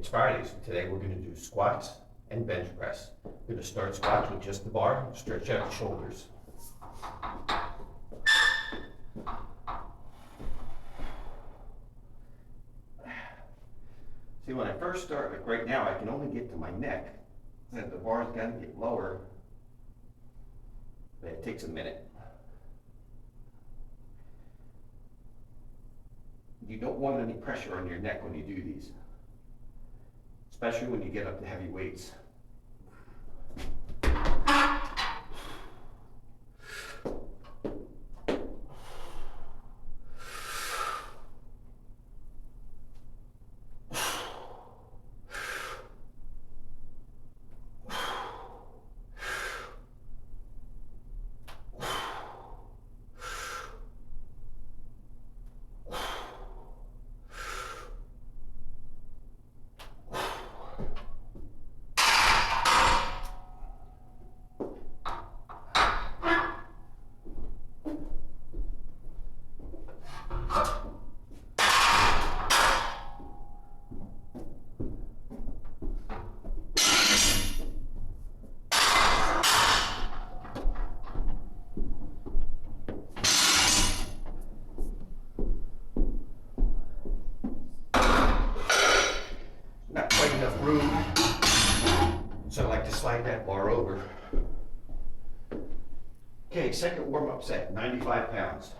It's Friday, so today we're gonna do squats and bench press. We're gonna start squats with just the bar, stretch out the shoulders. See, when I first start, like right now, I can only get to my neck. And the bar's gotta get lower. But it takes a minute. You don't want any pressure on your neck when you do these, especially when you get up to heavy weights. Not quite enough room, so I like to slide that bar over. Okay, second warm-up set, 95 pounds.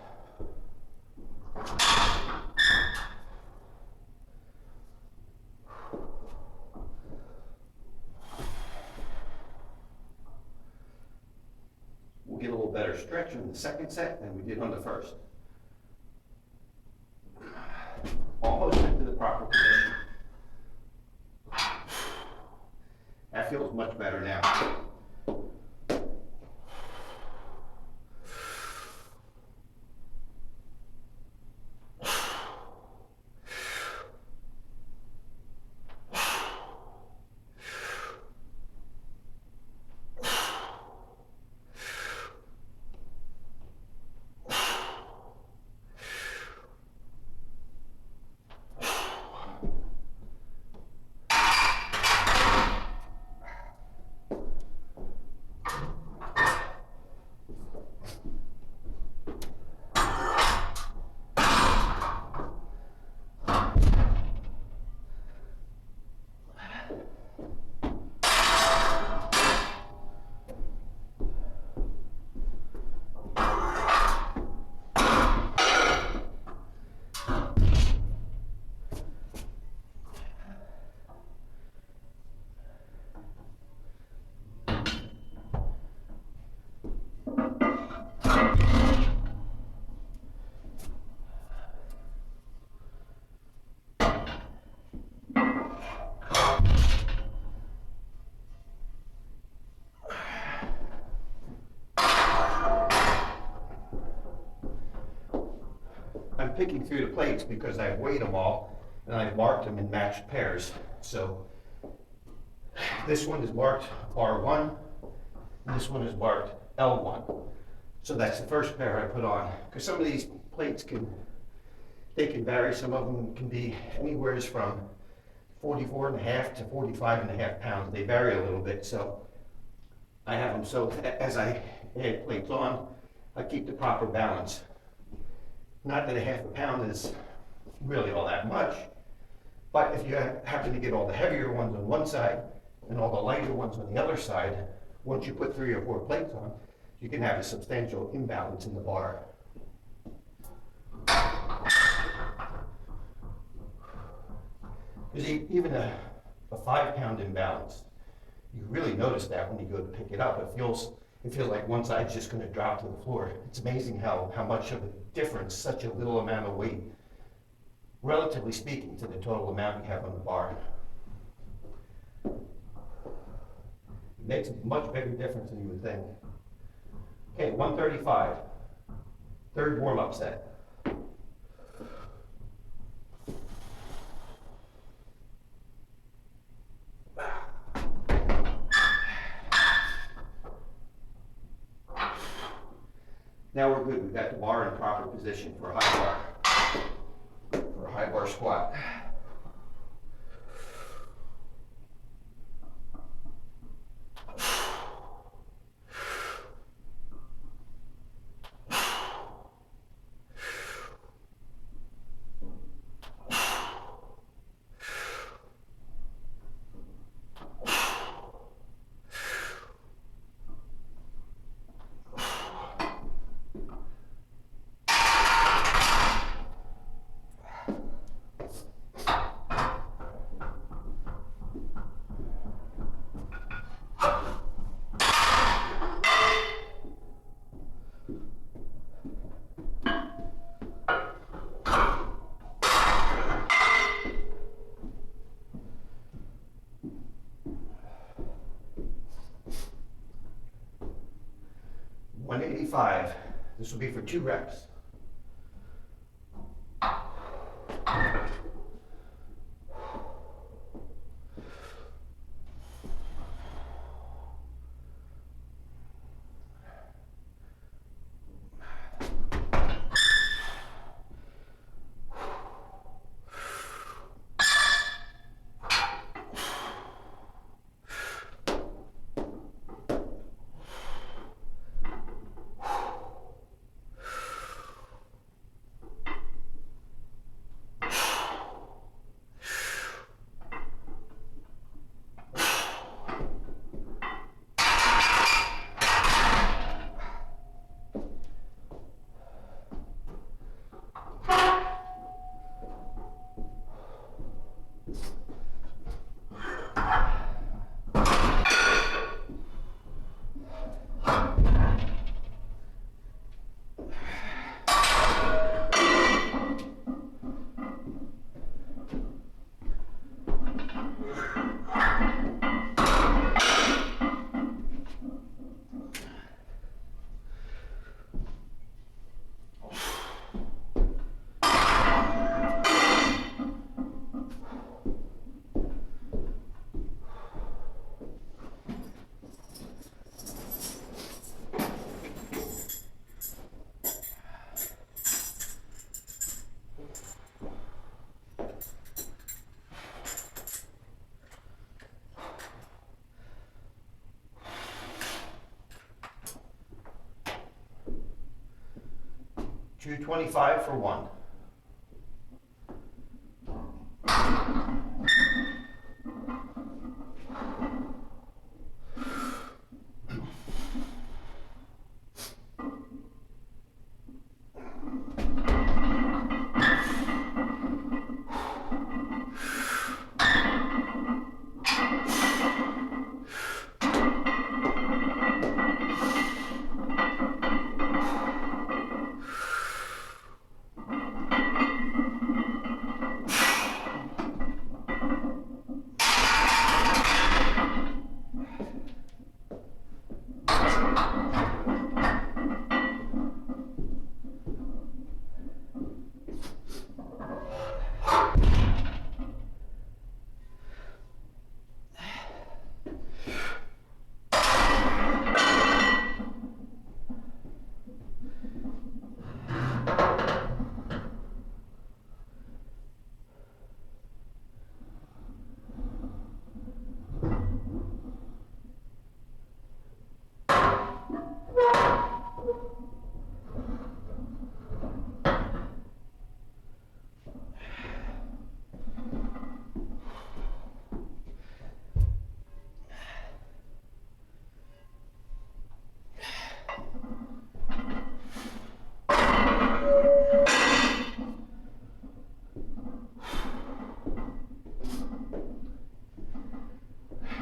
We'll get a little better stretch on the second set than we did on the first. Almost into the proper position. That feels much better now. I'm picking through the plates because I've weighed them all and I've marked them in matched pairs. So this one is marked R1, and this one is marked L1. So that's the first pair I put on. Because some of these plates can vary. Some of them can be anywhere from 44.5 to 45.5 pounds. They vary a little bit. So I have them so as I add plates on, I keep the proper balance. Not that a half a pound is really all that much, but if you happen to get all the heavier ones on one side and all the lighter ones on the other side, once you put 3 or 4 plates on, you can have a substantial imbalance in the bar. Because even a 5-pound imbalance, you really notice that when you go to pick it up. It feels like one side's just going to drop to the floor. It's amazing how much of a difference such a little amount of weight, relatively speaking, to the total amount you have on the bar. It makes a much bigger difference than you would think. Okay, 135, third warm-up set. Now we're good. We've got the bar in proper position for a high bar squat. 225. This will be for 2 reps. $225 for 1.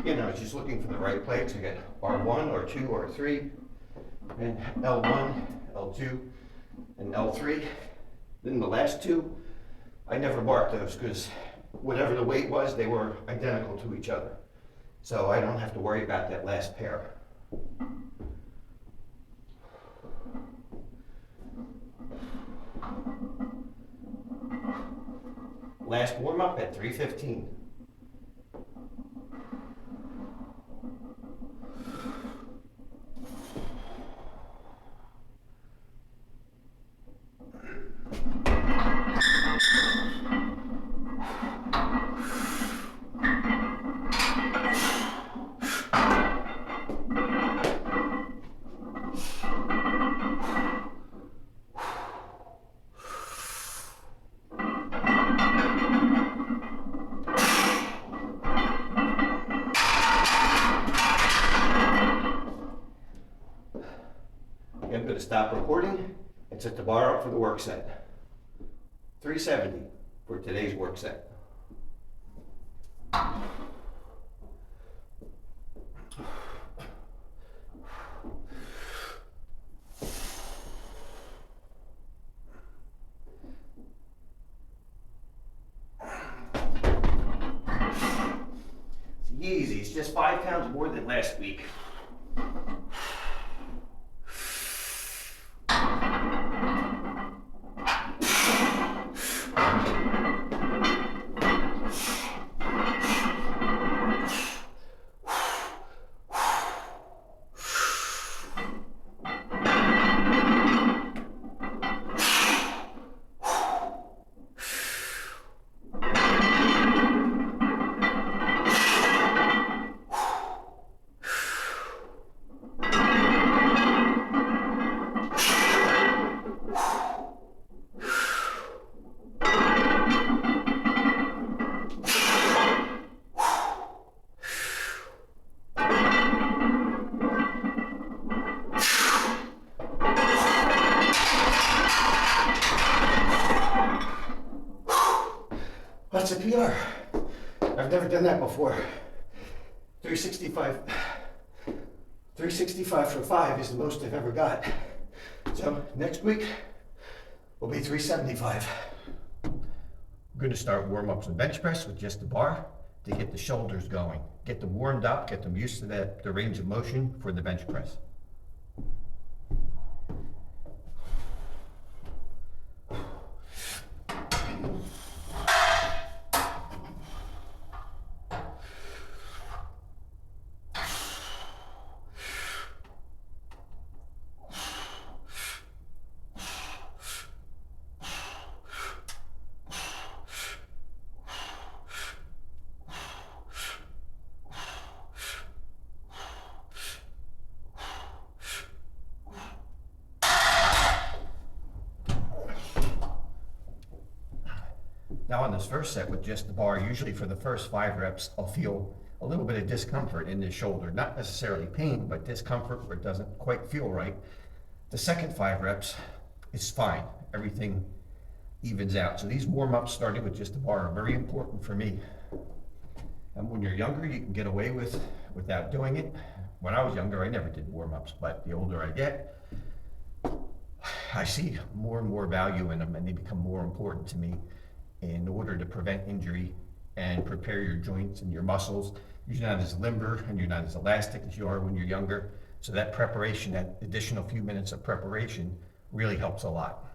Again, I was just looking for the right plates. I got R1, R2, R3, and L1, L2, and L3. Then the last two, I never marked those because whatever the weight was, they were identical to each other. So I don't have to worry about that last pair. Last warm-up at 315. I'm going to stop recording and set the bar up for the work set. 370 for today's work set. It's easy, it's just 5 pounds more than last week. I've never done that before. 365. 365 for 5 is the most I've ever got. So next week will be 375. I'm going to start warm-ups and bench press with just the bar to get the shoulders going. Get them warmed up, get them used to the range of motion for the bench press. Now on this first set with just the bar, usually for the first 5 reps, I'll feel a little bit of discomfort in this shoulder. Not necessarily pain, but discomfort where it doesn't quite feel right. The second 5 reps is fine. Everything evens out. So these warm-ups starting with just the bar are very important for me. And when you're younger, you can get away without doing it. When I was younger, I never did warm-ups, but the older I get, I see more and more value in them, and they become more important to me in order to prevent injury and prepare your joints and your muscles. You're not as limber and you're not as elastic as you are when you're younger. So that preparation, that additional few minutes of preparation really helps a lot.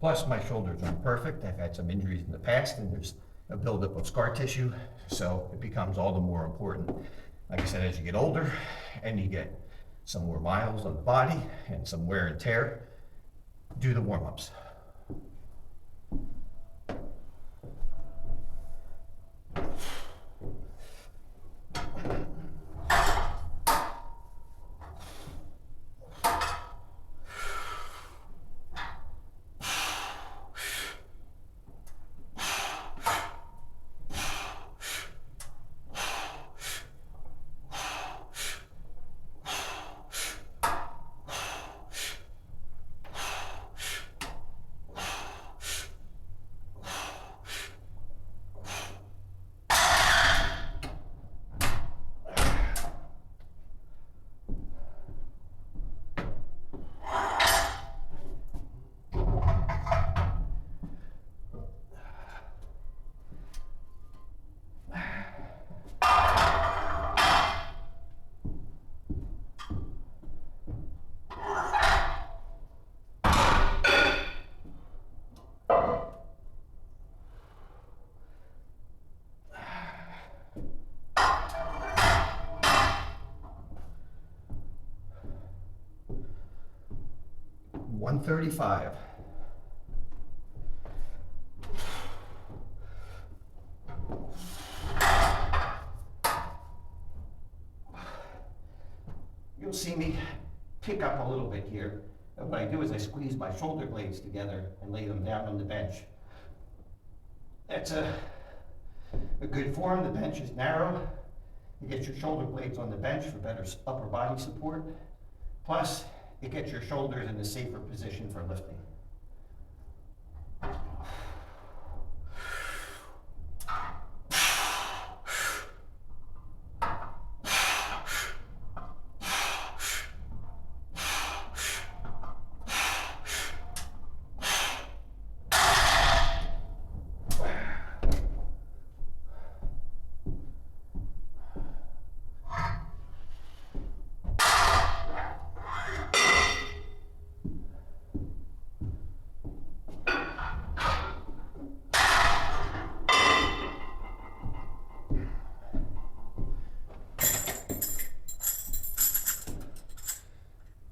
Plus, my shoulders aren't perfect. I've had some injuries in the past, and there's a buildup of scar tissue, so it becomes all the more important. Like I said, as you get older and you get some more miles on the body and some wear and tear, do the warm-ups. $135. You'll see me pick up a little bit here. And what I do is I squeeze my shoulder blades together and lay them down on the bench. That's a good form. The bench is narrow. You get your shoulder blades on the bench for better upper body support. Plus, it gets your shoulders in a safer position for lifting.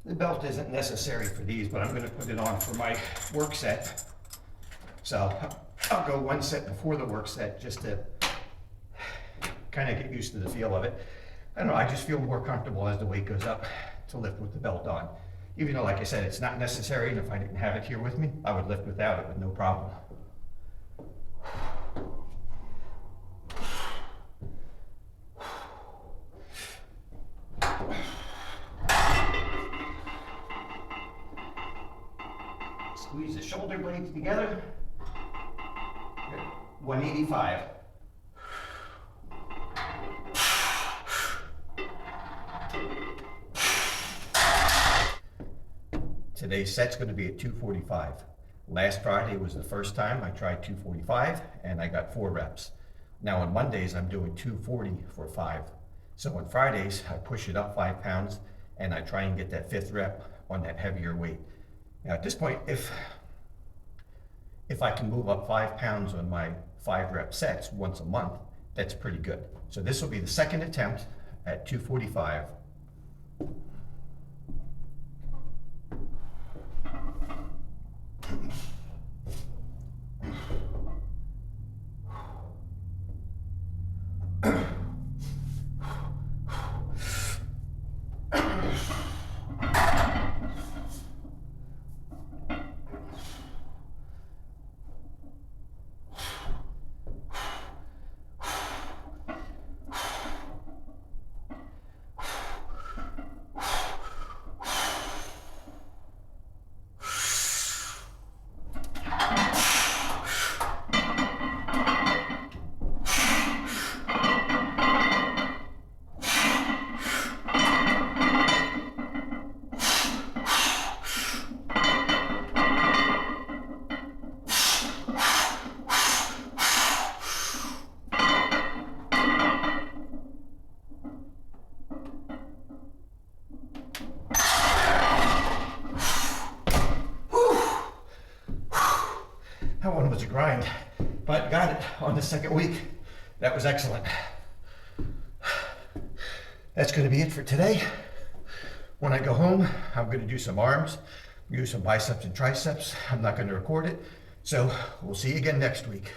The belt isn't necessary for these, but I'm going to put it on for my work set. So I'll go one set before the work set just to kind of get used to the feel of it. I don't know, I just feel more comfortable as the weight goes up to lift with the belt on. Even though, like I said, it's not necessary, and if I didn't have it here with me, I would lift without it with no problem. Squeeze the shoulder blades together. 185. Today's set's going to be at 245. Last Friday was the first time I tried 245 and I got 4 reps. Now on Mondays I'm doing 240 for 5. So on Fridays I push it up 5 pounds and I try and get that 5th rep on that heavier weight. Now at this point, if I can move up 5 pounds on my 5 rep sets once a month, that's pretty good. So this will be the second attempt at 245. That one was a grind, but got it on the second week. That was excellent. That's going to be it for today. When I go home, I'm going to do some arms, do some biceps and triceps. I'm not going to record it. So we'll see you again next week.